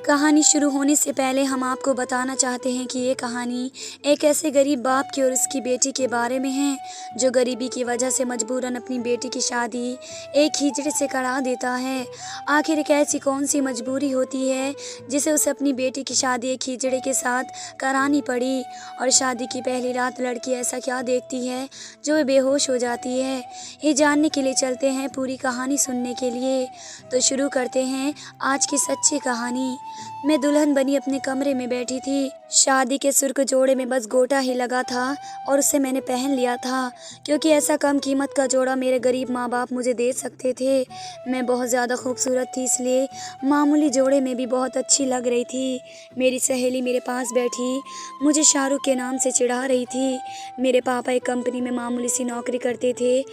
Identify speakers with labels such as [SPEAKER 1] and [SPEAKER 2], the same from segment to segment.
[SPEAKER 1] कहानी शुरू होने से पहले हम आपको बताना चाहते हैं कि ये कहानी एक ऐसे गरीब बाप की और उसकी बेटी के बारे में है जो गरीबी की वजह से मजबूरन अपनी बेटी की शादी एक हिजड़े से करा देता है। आखिर एक ऐसी कौन सी मजबूरी होती है जिसे उसे अपनी बेटी की शादी एक हिजड़े के साथ करानी पड़ी, और शादी की पहली रात लड़की ऐसा क्या देखती है जो वे बेहोश हो जाती है। ये जानने के लिए चलते हैं पूरी कहानी सुनने के लिए। तो शुरू करते हैं आज की सच्ची कहानी। मैं दुल्हन बनी अपने कमरे में बैठी थी। शादी के सुर्ख जोड़े में बस गोटा ही लगा था और उसे मैंने पहन लिया था क्योंकि ऐसा कम कीमत का जोड़ा मेरे गरीब माँ बाप मुझे दे सकते थे। मैं बहुत ज़्यादा खूबसूरत थी, इसलिए मामूली जोड़े में भी बहुत अच्छी लग रही थी। मेरी सहेली मेरे पास बैठी मुझे शाहरुख के नाम से चिढ़ा रही थी। मेरे पापा एक कंपनी में मामूली सी नौकरी करते थे,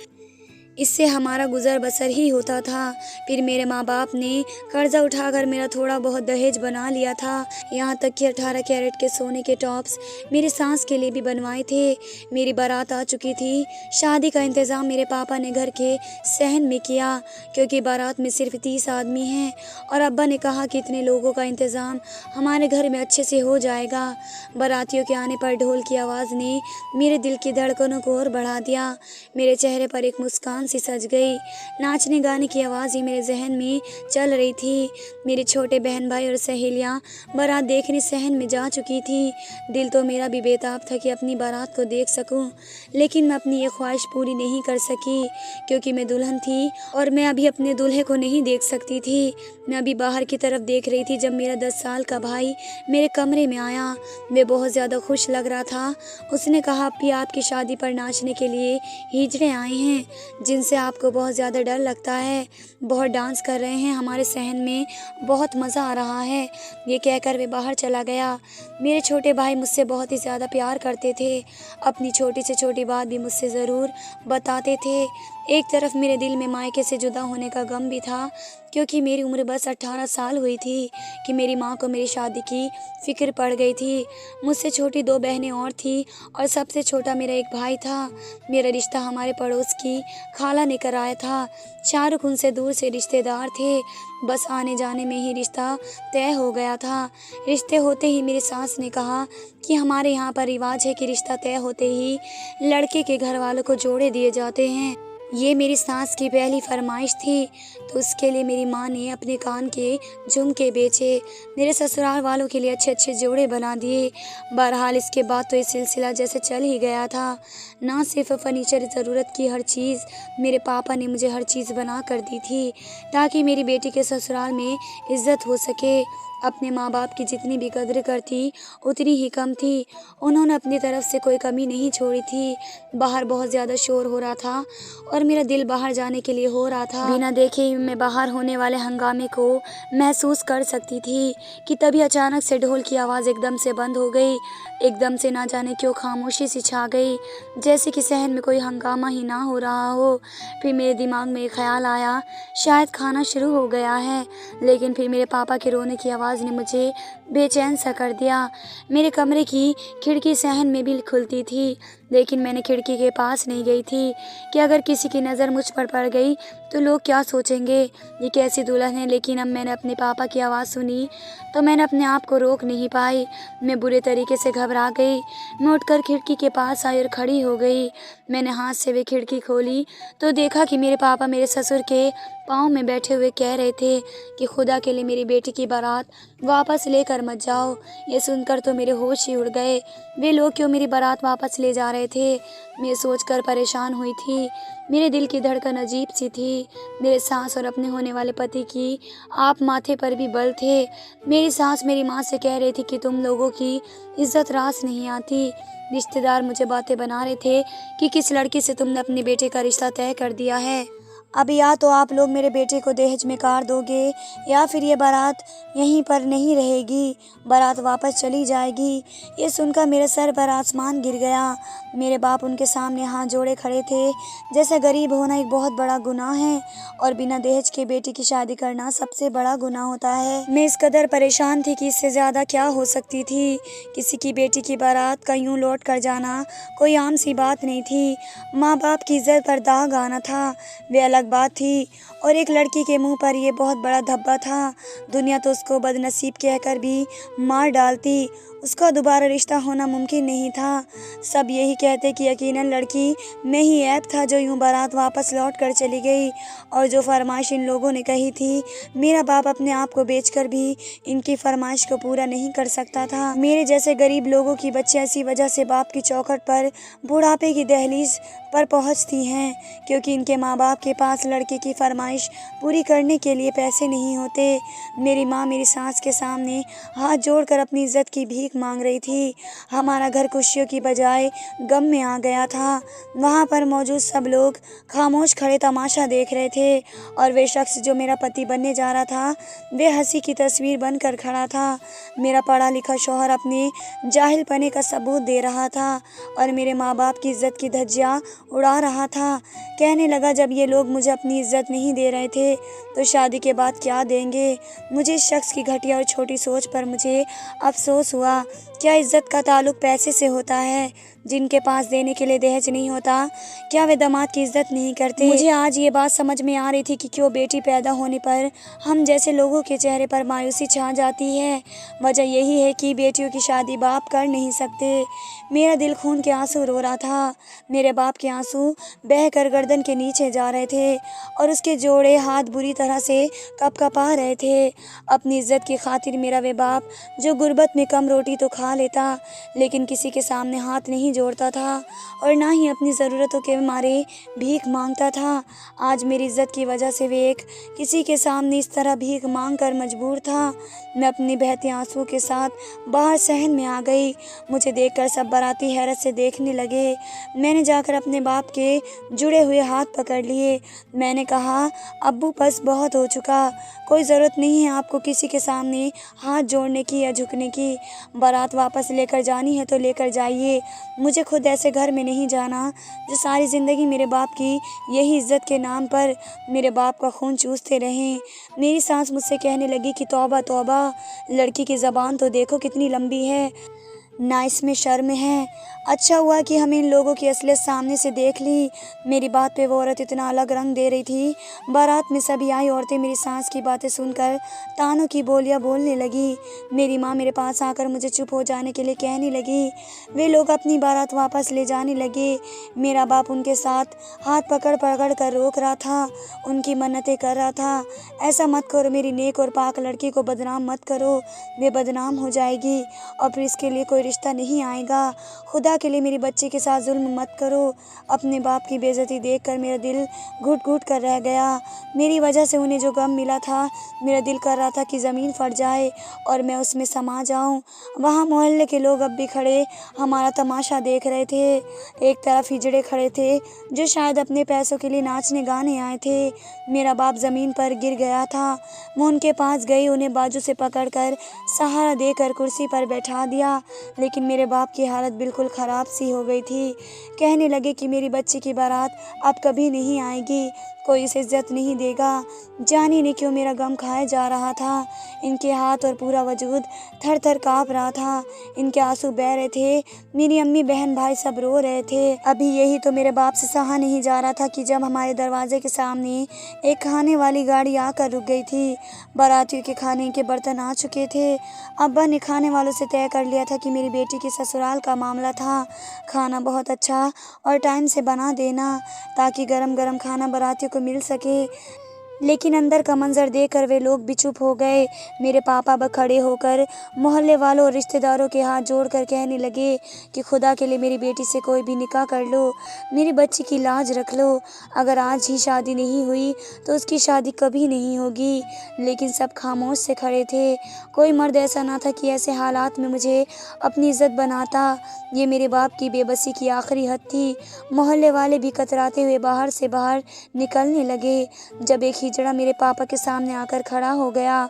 [SPEAKER 1] इससे हमारा गुजर बसर ही होता था। फिर मेरे माँ बाप ने कर्जा उठाकर मेरा थोड़ा बहुत दहेज बना लिया था। यहाँ तक कि 18 कैरेट के सोने के टॉप्स मेरी सास के लिए भी बनवाए थे। मेरी बारात आ चुकी थी। शादी का इंतज़ाम मेरे पापा ने घर के सहन में किया क्योंकि बारात में सिर्फ 30 आदमी हैं और अब्बा ने कहा कि इतने लोगों का इंतज़ाम हमारे घर में अच्छे से हो जाएगा। बारातियों के आने पर ढोल की आवाज़ ने मेरे दिल की धड़कनों को और बढ़ा दिया। मेरे चेहरे पर एक मुस्कान सी सज गई। नाचने गाने की आवाज़ ही मेरे जहन में चल रही थी। मेरे छोटे बहन भाई और सहेलियां बारात देखने सहन में जा चुकी थी। दिल तो मेरा भी बेताब था कि अपनी बारात को देख सकूं, लेकिन मैं अपनी ये ख्वाहिश पूरी नहीं कर सकी क्योंकि मैं दुल्हन थी और मैं अभी अपने दूल्हे को नहीं देख सकती थी। मैं अभी बाहर की तरफ देख रही थी जब मेरा 10 साल का भाई मेरे कमरे में आया। वे बहुत ज़्यादा खुश लग रहा था। उसने कहा, "अप्पी, आपकी शादी पर नाचने के लिए हिजड़े आए हैं जिनसे आपको बहुत ज़्यादा डर लगता है। बहुत डांस कर रहे हैं, हमारे सहन में बहुत मज़ा आ रहा है।" ये कहकर वे बाहर चला गया। मेरे छोटे भाई मुझसे बहुत ही ज़्यादा प्यार करते थे। अपनी छोटी से छोटी बात भी मुझसे ज़रूर बताते थे। एक तरफ मेरे दिल में मायके से जुदा होने का गम भी था क्योंकि मेरी उम्र बस 18 साल हुई थी कि मेरी माँ को मेरी शादी की फ़िक्र पड़ गई थी। मुझसे छोटी 2 बहनें और थी और सबसे छोटा मेरा एक भाई था। मेरा रिश्ता हमारे पड़ोस की खाला ने कराया था। शाहरुख उनसे दूर से रिश्तेदार थे। बस आने जाने में ही रिश्ता तय हो गया था। रिश्ते होते ही मेरी सास ने कहा कि हमारे यहाँ पर रिवाज है कि रिश्ता तय होते ही लड़के के घर वालों को जोड़े दिए जाते हैं। ये मेरी सास की पहली फरमाइश थी, तो उसके लिए मेरी माँ ने अपने कान के झुमके बेचे। मेरे ससुराल वालों के लिए अच्छे अच्छे जोड़े बना दिए। बहरहाल इसके बाद तो ये सिलसिला जैसे चल ही गया था। ना सिर्फ फर्नीचर, ज़रूरत की हर चीज़ मेरे पापा ने मुझे हर चीज़ बना कर दी थी ताकि मेरी बेटी के ससुराल में इज्जत हो सके। अपने माँ बाप की जितनी भी कद्र करती उतनी ही कम थी। उन्होंने अपनी तरफ से कोई कमी नहीं छोड़ी थी। बाहर बहुत ज़्यादा शोर हो रहा था और मेरा दिल बाहर जाने के लिए हो रहा था। बिना देखे ही मैं बाहर होने वाले हंगामे को महसूस कर सकती थी कि तभी अचानक से ढोल की आवाज़ एकदम से बंद हो गई। एकदम से ना जाने क्यों खामोशी सी छा गई, जैसे कि शहर में कोई हंगामा ही ना हो रहा हो। फिर मेरे दिमाग में एक ख्याल आया, शायद खाना शुरू हो गया है। लेकिन फिर मेरे पापा के रोने की आवाज़ ने मुझे बेचैन सा कर दिया। मेरे कमरे की खिड़की सहन में भी खुलती थी, लेकिन मैंने खिड़की के पास नहीं गई थी कि अगर किसी की नज़र मुझ पर पड़ गई तो लोग क्या सोचेंगे, ये कैसी दुल्हन है। लेकिन अब मैंने अपने पापा की आवाज़ सुनी तो मैंने अपने आप को रोक नहीं पाई। मैं बुरे तरीके से घबरा गई। मैं उठकर खिड़की के पास आई और खड़ी हो गई। मैंने हाथ से वे खिड़की खोली तो देखा कि मेरे पापा मेरे ससुर के पाँव में बैठे हुए कह रहे थे कि खुदा के लिए मेरी बेटी की बारात वापस लेकर मत जाओ। ये सुनकर तो मेरे होश ही उड़ गए। वे लोग क्यों मेरी बारात वापस ले जा रहे थे, मैं सोचकर परेशान हुई थी। मेरे दिल की धड़कन अजीब सी थी। मेरे सास और अपने होने वाले पति की आप माथे पर भी बल थे। मेरी सास मेरी माँ से कह रही थी कि तुम लोगों की इज्जत रास नहीं आती। रिश्तेदार मुझे बातें बना रहे थे कि किस लड़की से तुमने अपने बेटे का रिश्ता तय कर दिया है। अब या तो आप लोग मेरे बेटे को दहेज में कार दोगे या फिर ये बारात यहीं पर नहीं रहेगी, बारात वापस चली जाएगी। ये सुनकर मेरे सर पर आसमान गिर गया। मेरे बाप उनके सामने हाथ जोड़े खड़े थे। जैसे गरीब होना एक बहुत बड़ा गुनाह है और बिना दहेज के बेटी की शादी करना सबसे बड़ा गुनाह होता है। मैं इस कदर परेशान थी कि इससे ज़्यादा क्या हो सकती थी। किसी की बेटी की बारात का यूँ लौट कर जाना कोई आम सी बात नहीं थी। माँ बाप की इज्जत पर दाग आना था वे अलग बात थी, और एक लड़की के मुंह पर ये बहुत बड़ा धब्बा था। दुनिया तो उसको बदनसीब कहकर भी मार डालती, उसका दोबारा रिश्ता होना मुमकिन नहीं था। सब यही कहते कि यकीनन लड़की में ही ऐब था जो यूं बारात वापस लौट कर चली गई। और जो फरमाइश इन लोगों ने कही थी, मेरा बाप अपने आप को बेचकर भी इनकी फरमाइश को पूरा नहीं कर सकता था। मेरे जैसे गरीब लोगों की बच्चियां इसी वजह से बाप की चौखट पर बुढ़ापे की दहलीज पर पहुंचती हैं, क्योंकि इनके माँ बाप के पास लड़के की फरमाइश पूरी करने के लिए पैसे नहीं होते। मेरी माँ मेरी सास के सामने हाथ जोड़कर अपनी इज्जत की भीख मांग रही थी। हमारा घर खुशियों की बजाय गम में आ गया था। वहाँ पर मौजूद सब लोग खामोश खड़े तमाशा देख रहे थे और वे शख्स जो मेरा पति बनने जा रहा था, वे हंसी की तस्वीर बनकर खड़ा था। मेरा पढ़ा लिखा शौहर अपने जाहिल पने का सबूत दे रहा था और मेरे माँ बाप की इज्जत की धज्जियाँ उड़ा रहा था। कहने लगा, जब ये लोग मुझे अपनी इज्जत नहीं दे रहे थे तो शादी के बाद क्या देंगे। मुझे इस शख्स की घटिया और छोटी सोच पर मुझे अफसोस हुआ। क्या इज्जत का ताल्लुक पैसे से होता है? जिनके पास देने के लिए दहेज नहीं होता, क्या वे दामाद की इज्जत नहीं करते? मुझे आज ये बात समझ में आ रही थी कि क्यों बेटी पैदा होने पर हम जैसे लोगों के चेहरे पर मायूसी छा जाती है। वजह यही है कि बेटियों की शादी बाप कर नहीं सकते। मेरा दिल खून के आंसू रो रहा था। मेरे बाप के आंसू बह कर गर्दन के नीचे जा रहे थे और उसके जोड़े हाथ बुरी तरह से कपकपा रहे थे। अपनी इज्जत की खातिर मेरा वे बाप जो गुर्बत में कम रोटी तो खा लेता, लेकिन किसी के सामने हाथ नहीं जोड़ता था और ना ही अपनी ज़रूरतों के मारे भीख मांगता था। आज मेरी इज्जत की वजह से वे एक किसी के सामने इस तरह भीख मांग कर मजबूर था। मैं अपनी बहते आंसू के साथ बाहर सहन में आ गई। मुझे देखकर सब बाराती हैरत से देखने लगे। मैंने जाकर अपने बाप के जुड़े हुए हाथ पकड़ लिए। मैंने कहा, अब्बू बस बहुत हो चुका, कोई ज़रूरत नहीं है आपको किसी के सामने हाथ जोड़ने की या झुकने की। बारात वापस लेकर जानी है तो लेकर जाइए। मुझे खुद ऐसे घर में नहीं जाना जो सारी ज़िंदगी मेरे बाप की यही इज्जत के नाम पर मेरे बाप का खून चूसते रहें। मेरी सास मुझसे कहने लगी कि तौबा तौबा, लड़की की ज़बान तो देखो कितनी लंबी है, ना इसमें शर्म है। अच्छा हुआ कि हमें इन लोगों की असलियत सामने से देख ली। मेरी बात पे वो औरत इतना अलग रंग दे रही थी। बारात में सभी आई औरतें मेरी सास की बातें सुनकर तानों की बोलियां बोलने लगी। मेरी माँ मेरे पास आकर मुझे चुप हो जाने के लिए कहने लगी। वे लोग अपनी बारात वापस ले जाने लगे। मेरा बाप उनके साथ हाथ पकड़ पकड़ कर रोक रहा था, उनकी मन्नतें कर रहा था। ऐसा मत करो, मेरी नेक और पाक लड़की को बदनाम मत करो, वे बदनाम हो जाएगी और फिर इसके लिए कोई रिश्ता नहीं आएगा। खुदा के लिए मेरी बच्ची के साथ जुल्म मत करो। अपने बाप की बेइज्जती देखकर मेरा दिल घुट घुट कर रह गया। मेरी वजह से उन्हें जो गम मिला था, मेरा दिल कर रहा था कि ज़मीन फट जाए और मैं उसमें समा जाऊं। वहाँ मोहल्ले के लोग अब भी खड़े हमारा तमाशा देख रहे थे। एक तरफ हिजड़े खड़े थे जो शायद अपने पैसों के लिए नाचने गाने आए थे। मेरा बाप ज़मीन पर गिर गया था। मैं उनके पास गई, उन्हें बाजू से पकड़कर सहारा देकर कुर्सी पर बैठा दिया, लेकिन मेरे बाप की हालत बिल्कुल ख़राब सी हो गई थी। कहने लगे कि मेरी बच्ची की बारात अब कभी नहीं आएगी, कोई इसे इज्जत नहीं देगा। जाने नहीं क्यों मेरा गम खाया जा रहा था। इनके हाथ और पूरा वजूद थर थर काँप रहा था। इनके आंसू बह रहे थे। मेरी अम्मी बहन भाई सब रो रहे थे। अभी यही तो मेरे बाप से सहा नहीं जा रहा था कि जब हमारे दरवाजे के सामने एक खाने वाली गाड़ी आकर रुक गई थी। बारातियों के खाने के बर्तन आ चुके थे। अब्बा ने खाने वालों से तय कर लिया था कि मेरी बेटी के ससुराल का मामला था। खाना बहुत अच्छा और टाइम से बना देना ताकि गरम गरम खाना बारातियों को मिल सके। लेकिन अंदर का मंजर देखकर वे लोग भी चुप हो गए। मेरे पापा अब खड़े होकर मोहल्ले वालों और रिश्तेदारों के हाथ जोड़कर कहने लगे कि खुदा के लिए मेरी बेटी से कोई भी निकाह कर लो, मेरी बच्ची की लाज रख लो। अगर आज ही शादी नहीं हुई तो उसकी शादी कभी नहीं होगी। लेकिन सब खामोश से खड़े थे। कोई मर्द ऐसा ना था कि ऐसे हालात में मुझे अपनी इज्जत बनाता। ये मेरे बाप की बेबसी की आखिरी हद थी। मोहल्ले वाले भी कतराते हुए बाहर से बाहर निकलने लगे। जब एक हिजड़ा मेरे पापा के सामने आकर खड़ा हो गया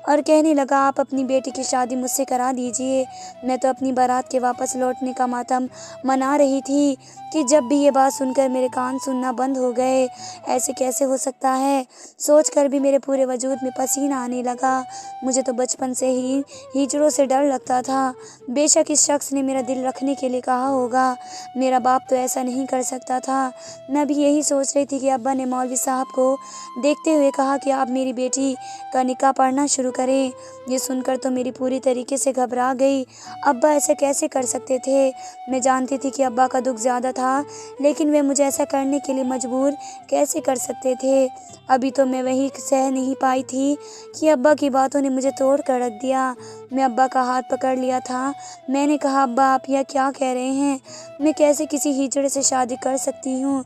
[SPEAKER 1] और कहने लगा, आप अपनी बेटी की शादी मुझसे करा दीजिए। मैं तो अपनी बारात के वापस लौटने का मातम मना रही थी कि जब भी ये बात सुनकर मेरे कान सुनना बंद हो गए। ऐसे कैसे हो सकता है, सोचकर भी मेरे पूरे वजूद में पसीना आने लगा। मुझे तो बचपन से ही हिजड़ों से डर लगता था। बेशक इस शख्स ने मेरा दिल रखने के लिए कहा होगा, मेरा बाप तो ऐसा नहीं कर सकता था। मैं भी यही सोच रही थी कि अब्बा ने मौलवी साहब को देखते हुए कहा कि आप मेरी बेटी का निकाह पढ़ना शुरू करें। ये सुनकर तो मेरी पूरी तरीके से घबरा गई। अब्बा ऐसे कैसे कर सकते थे? मैं जानती थी कि अब्बा का दुख ज़्यादा था, लेकिन वे मुझे ऐसा करने के लिए मजबूर कैसे कर सकते थे? अभी तो मैं वही सह नहीं पाई थी कि अब्बा की बातों ने मुझे तोड़ कर रख दिया। मैं अब्बा का हाथ पकड़ लिया था। मैंने कहा, अब्बा आप यह क्या कह रहे हैं? मैं कैसे किसी हिजड़े से शादी कर सकती हूँ?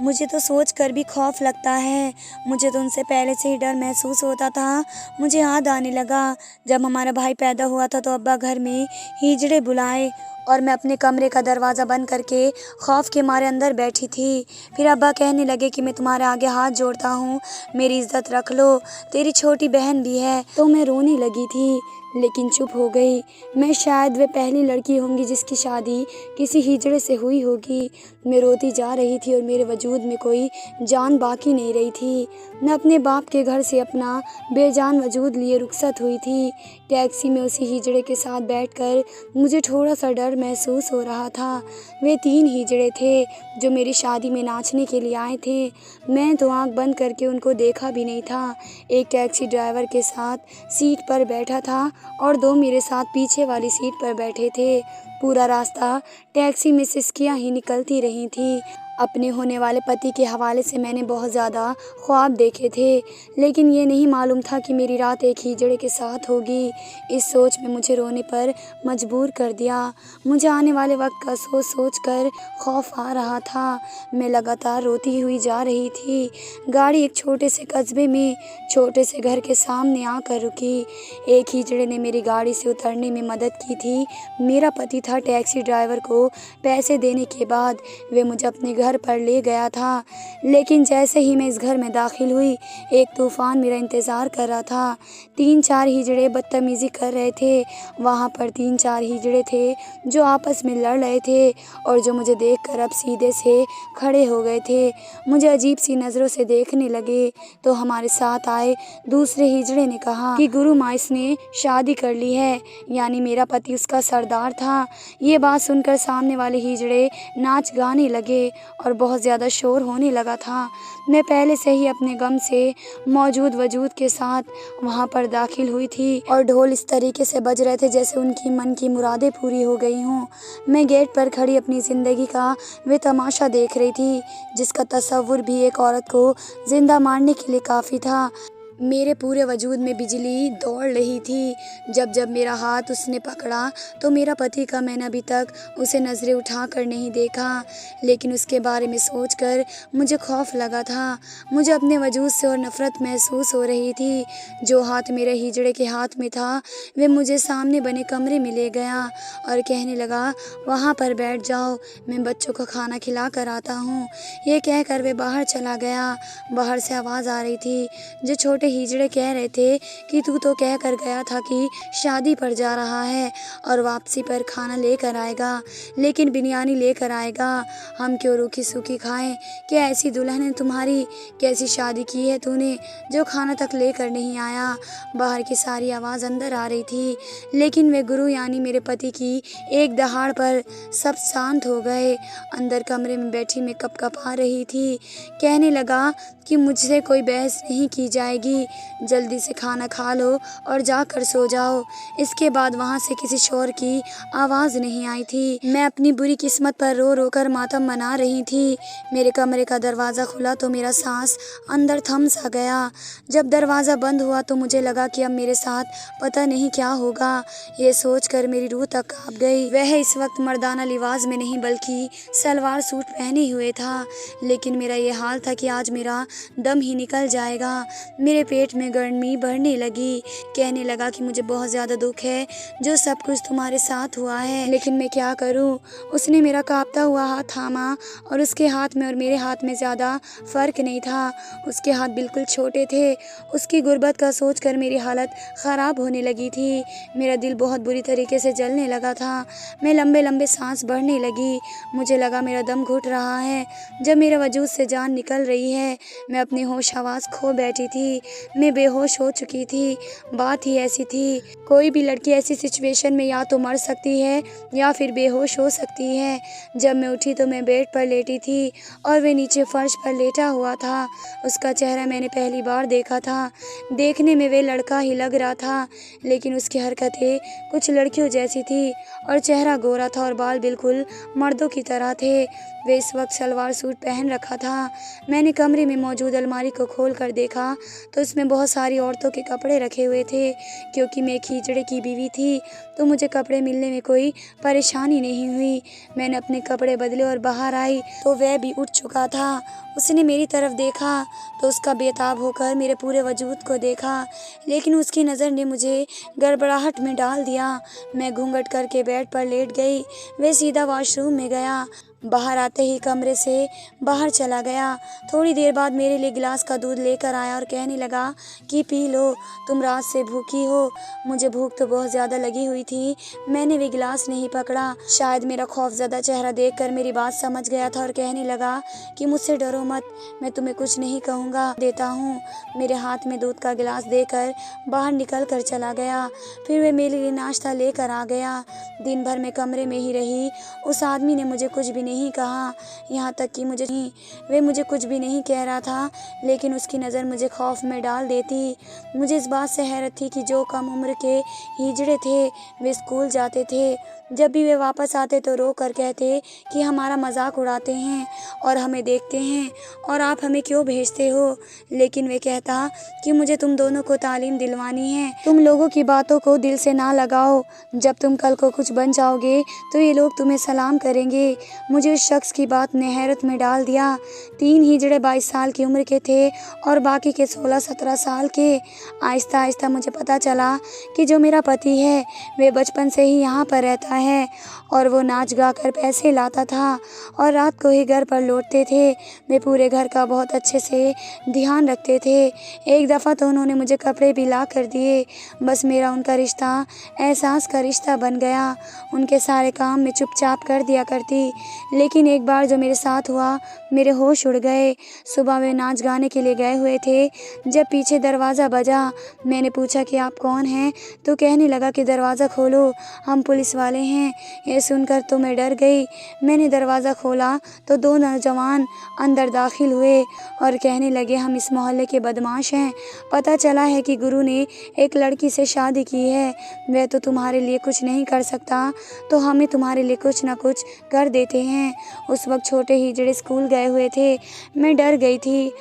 [SPEAKER 1] मुझे तो सोच कर भी खौफ लगता है। मुझे तो उनसे पहले से ही डर महसूस होता था। मुझे याद आने लगा, जब हमारा भाई पैदा हुआ था तो अब्बा घर में हिजड़े बुलाए और मैं अपने कमरे का दरवाज़ा बंद करके खौफ के मारे अंदर बैठी थी। फिर अब्बा कहने लगे कि मैं तुम्हारे आगे हाथ जोड़ता हूँ, मेरी इज्जत रख लो, तेरी छोटी बहन भी है। तो मैं रोने लगी थी, लेकिन चुप हो गई। मैं शायद वे पहली लड़की होंगी जिसकी शादी किसी हिजड़े से हुई होगी। मैं रोती जा रही थी और मेरे वजूद में कोई जान बाकी नहीं रही थी। मैं अपने बाप के घर से अपना बेजान वजूद लिए रुखसत हुई थी। टैक्सी में उसी हिजड़े के साथ बैठकर मुझे थोड़ा सा डर महसूस हो रहा था। वे 3 हिजड़े थे जो मेरी शादी में नाचने के लिए आए थे। मैं तो आंख बंद करके उनको देखा भी नहीं था। एक टैक्सी ड्राइवर के साथ सीट पर बैठा था और 2 मेरे साथ पीछे वाली सीट पर बैठे थे। पूरा रास्ता टैक्सी में सिसकियां ही निकलती रही थी। अपने होने वाले पति के हवाले से मैंने बहुत ज़्यादा ख्वाब देखे थे, लेकिन ये नहीं मालूम था कि मेरी रात एक हिजड़े के साथ होगी। इस सोच में मुझे रोने पर मजबूर कर दिया। मुझे आने वाले वक्त का सोच सोच कर खौफ आ रहा था। मैं लगातार रोती हुई जा रही थी। गाड़ी एक छोटे से कस्बे में छोटे से घर के सामने आकर रुकी। एक हिजड़े ने मेरी गाड़ी से उतरने में मदद की थी। मेरा पति था। टैक्सी ड्राइवर को पैसे देने के बाद वे मुझे अपने घर पर ले गया था, लेकिन जैसे ही मैं इस घर में दाखिल हुई, एक तूफान मेरा इंतज़ार कर रहा था। 3-4 हिजड़े बदतमीज़ी कर रहे थे। वहाँ पर 3-4 हिजड़े थे जो आपस में लड़ रहे थे और जो मुझे देखकर अब सीधे से खड़े हो गए थे। मुझे अजीब सी नज़रों से देखने लगे। तो हमारे साथ आए दूसरे हिजड़े ने कहा कि गुरु माँ इसने शादी कर ली है, यानी मेरा पति उसका सरदार था। ये बात सुनकर सामने वाले हिजड़े नाच गाने लगे और बहुत ज़्यादा शोर होने लगा था। मैं पहले से ही अपने गम से मौजूद वजूद के साथ वहाँ पर दाखिल हुई थी और ढोल इस तरीके से बज रहे थे जैसे उनकी मन की मुरादें पूरी हो गई हों। मैं गेट पर खड़ी अपनी ज़िंदगी का वे तमाशा देख रही थी, जिसका तसव्वुर भी एक औरत को जिंदा मारने के लिए काफ़ी था। मेरे पूरे वजूद में बिजली दौड़ रही थी। जब जब मेरा हाथ उसने पकड़ा तो मेरा पति का मैंने अभी तक उसे नज़रें उठा कर नहीं देखा, लेकिन उसके बारे में सोचकर मुझे खौफ लगा था। मुझे अपने वजूद से और नफ़रत महसूस हो रही थी। जो हाथ मेरे हिजड़े के हाथ में था, वे मुझे सामने बने कमरे में ले गया और कहने लगा, वहाँ पर बैठ जाओ, मैं बच्चों को खाना खिला कर आता हूँ। ये कहकर वे बाहर चला गया। बाहर से आवाज़ आ रही थी। जो छोटे हिजड़े कह रहे थे कि तू तो कह कर गया था कि शादी पर जा रहा है और वापसी पर खाना लेकर आएगा, लेकिन बिरयानी लेकर आएगा। हम क्यों रूखी सूखी खाएं? क्या ऐसी दुल्हन है तुम्हारी? कैसी शादी की है तूने जो खाना तक लेकर नहीं आया? बाहर की सारी आवाज़ अंदर आ रही थी, लेकिन वे गुरु यानी मेरे पति की एक दहाड़ पर सब शांत हो गए। अंदर कमरे में बैठी मैं कँपकँपा रही थी। कहने लगा कि मुझसे कोई बहस नहीं की जाएगी, जल्दी से खाना खा लो और जाकर सो जाओ। इसके बाद वहाँ से किसी शोर की आवाज़ नहीं आई थी। मैं अपनी बुरी किस्मत पर रो रो कर मातम मना रही थी। मेरे कमरे का दरवाज़ा खुला तो मेरा सांस अंदर थम सा गया। जब दरवाज़ा बंद हुआ तो मुझे लगा कि अब मेरे साथ पता नहीं क्या होगा। ये सोचकर मेरी रूह तक काँप गई। वह इस वक्त मर्दाना लिबास में नहीं बल्कि सलवार सूट पहने हुए था, लेकिन मेरा ये हाल था कि आज मेरा दम ही निकल जाएगा। मेरे पेट में गर्मी बढ़ने लगी। कहने लगा कि मुझे बहुत ज़्यादा दुख है जो सब कुछ तुम्हारे साथ हुआ है, लेकिन मैं क्या करूं? उसने मेरा कांपता हुआ हाथ थामा और उसके हाथ में और मेरे हाथ में ज़्यादा फ़र्क नहीं था। उसके हाथ बिल्कुल छोटे थे। उसकी गुर्बत का सोचकर मेरी हालत ख़राब होने लगी थी। मेरा दिल बहुत बुरी तरीके से जलने लगा था। मैं लंबे लंबे सांस बढ़ने लगी। मुझे लगा मेरा दम घुट रहा है। जब मेरे वजूद से जान निकल रही है, मैं अपनी होश हवास खो बैठी थी। मैं बेहोश हो चुकी थी। बात ही ऐसी थी, कोई भी लड़की ऐसी सिचुएशन में या तो मर सकती है या फिर बेहोश हो सकती है। जब मैं उठी तो मैं बेड पर लेटी थी और वह नीचे फर्श पर लेटा हुआ था। उसका चेहरा मैंने पहली बार देखा था। देखने में वह लड़का ही लग रहा था, लेकिन उसकी हरकतें कुछ लड़कियों जैसी थी और चेहरा गोरा था और बाल बिल्कुल मर्दों की तरह थे। वे इस वक्त सलवार सूट पहन रखा था। मैंने कमरे में मौजूद अलमारी को खोल कर देखा तो उसमें बहुत सारी औरतों के कपड़े रखे हुए थे। क्योंकि मैं एक हिजड़े की बीवी थी तो मुझे कपड़े मिलने में कोई परेशानी नहीं हुई। मैंने अपने कपड़े बदले और बाहर आई तो वह भी उठ चुका था। उसने मेरी तरफ देखा तो उसका बेताब होकर मेरे पूरे वजूद को देखा, लेकिन उसकी नज़र ने मुझे गड़बड़ाहट में डाल दिया। मैं घूंघट करके बेड पर लेट गई। वह सीधा वॉशरूम में गया। बाहर आते ही कमरे से बाहर चला गया। थोड़ी देर बाद मेरे लिए गिलास का दूध लेकर आया और कहने लगा कि पी लो, तुम रात से भूखी हो। मुझे भूख तो बहुत ज़्यादा लगी हुई थी। मैंने भी गिलास नहीं पकड़ा। शायद मेरा खौफज़दा चेहरा देखकर मेरी बात समझ गया था और कहने लगा कि मुझसे डरो मत, मैं तुम्हें कुछ नहीं कहूँगा, देता हूँ। मेरे हाथ में दूध का गिलास देकर बाहर निकल कर चला गया। फिर वह मेरे लिए नाश्ता लेकर आ गया। दिन भर मैं कमरे में ही रही। उस आदमी ने मुझे कुछ भी नहीं कहा, यहाँ तक कि वे मुझे कुछ भी नहीं कह रहा था, लेकिन उसकी नज़र मुझे खौफ में डाल देती। मुझे इस बात से हैरत थी कि जो कम उम्र के हिजड़े थे वे स्कूल जाते थे। जब भी वे वापस आते तो रो कर कहते कि हमारा मजाक उड़ाते हैं और हमें देखते हैं और आप हमें क्यों भेजते हो। लेकिन वे कहता कि मुझे तुम दोनों को तालीम दिलवानी है। तुम लोगों की बातों को दिल से ना लगाओ। जब तुम कल को कुछ बन जाओगे तो ये लोग तुम्हें सलाम करेंगे। मुझे उस शख्स की बात ने हैरत में डाल दिया। 3 हिजड़े 22 साल की उम्र के थे और बाकी के 16-17 साल के। आहिस्ता आहिस्ता मुझे पता चला कि जो मेरा पति है वे बचपन से ही यहाँ पर रहता है और वो नाच गा कर पैसे लाता था और रात को ही घर पर लौटते थे। वे पूरे घर का बहुत अच्छे से ध्यान रखते थे। एक दफ़ा तो उन्होंने मुझे कपड़े भी ला कर दिए। बस मेरा उनका रिश्ता एहसास का रिश्ता बन गया। उनके सारे काम मैं चुपचाप कर दिया करती, लेकिन एक बार जो मेरे साथ हुआ मेरे होश उड़ गए। सुबह वे नाच गाने के लिए गए हुए थे। जब पीछे दरवाज़ा बजा, मैंने पूछा कि आप कौन हैं, तो कहने लगा कि दरवाज़ा खोलो, हम पुलिस वाले हैं। ये सुनकर तो मैं डर गई। मैंने दरवाज़ा खोला तो 2 नौजवान अंदर दाखिल हुए और कहने लगे हम इस मोहल्ले के बदमाश हैं। पता चला है कि गुरु ने एक लड़की से शादी की है। वह तो तुम्हारे लिए कुछ नहीं कर सकता, तो हमें तुम्हारे लिए कुछ ना कुछ कर देते हैं। उस वक्त छोटे हिजड़े स्कूल गए हुए थे। मैं डर गई थी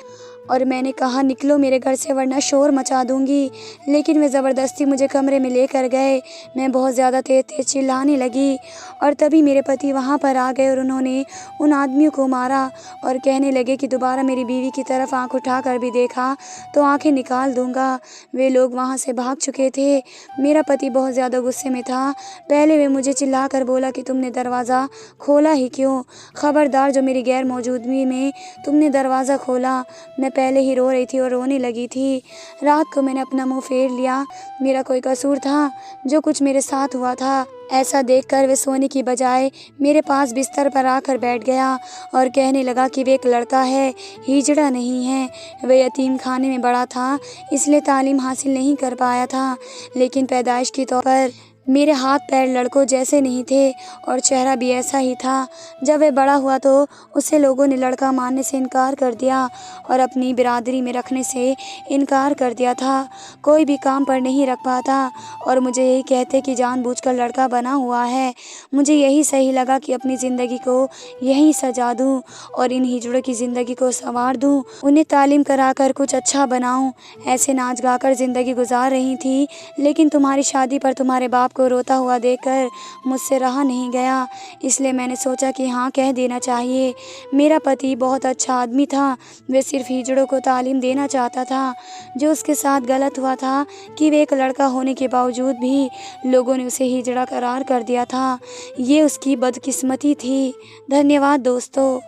[SPEAKER 1] और मैंने कहा निकलो मेरे घर से वरना शोर मचा दूंगी, लेकिन वे ज़बरदस्ती मुझे कमरे में लेकर गए। मैं बहुत ज़्यादा तेज़ चिल्लाने लगी और तभी मेरे पति वहाँ पर आ गए और उन्होंने उन आदमियों को मारा और कहने लगे कि दोबारा मेरी बीवी की तरफ आंख उठा कर भी देखा तो आंखें निकाल दूंगा। वे लोग वहाँ से भाग चुके थे। मेरा पति बहुत ज़्यादा गुस्से में था। पहले वे मुझे चिल्ला कर बोला कि तुमने दरवाज़ा खोला ही क्यों, खबरदार जो मेरी गैर मौजूदगी में तुमने दरवाज़ा खोला। मैं पहले ही रो रही थी और रोने लगी थी। रात को मैंने अपना मुंह फेर लिया। मेरा कोई कसूर था जो कुछ मेरे साथ हुआ था। ऐसा देखकर वे सोने की बजाय मेरे पास बिस्तर पर आकर बैठ गया और कहने लगा कि वे एक लड़का है, हिजड़ा नहीं है। वह यतीम खाने में बड़ा था, इसलिए तालीम हासिल नहीं कर पाया था, लेकिन पैदाइश के तौर पर मेरे हाथ पैर लड़कों जैसे नहीं थे और चेहरा भी ऐसा ही था। जब वह बड़ा हुआ तो उसे लोगों ने लड़का मानने से इनकार कर दिया और अपनी बिरादरी में रखने से इनकार कर दिया था। कोई भी काम पर नहीं रख पाता और मुझे यही कहते कि जानबूझकर लड़का बना हुआ है। मुझे यही सही लगा कि अपनी ज़िंदगी को यहीं सजा दूं और इन हिजड़ों की ज़िंदगी को संवार दूं, उन्हें तालीम कराकर कुछ अच्छा बनाऊं। ऐसे नाच गाकर ज़िंदगी गुजार रही थी, लेकिन तुम्हारी शादी पर तुम्हारे बाप को रोता हुआ देखकर मुझसे रहा नहीं गया, इसलिए मैंने सोचा कि हाँ कह देना चाहिए। मेरा पति बहुत अच्छा आदमी था। वे सिर्फ हिजड़ों को तालीम देना चाहता था। जो उसके साथ गलत हुआ था कि वे एक लड़का होने के बावजूद भी लोगों ने उसे हिजड़ा करार कर दिया था। ये उसकी बदकिस्मती थी। धन्यवाद दोस्तों।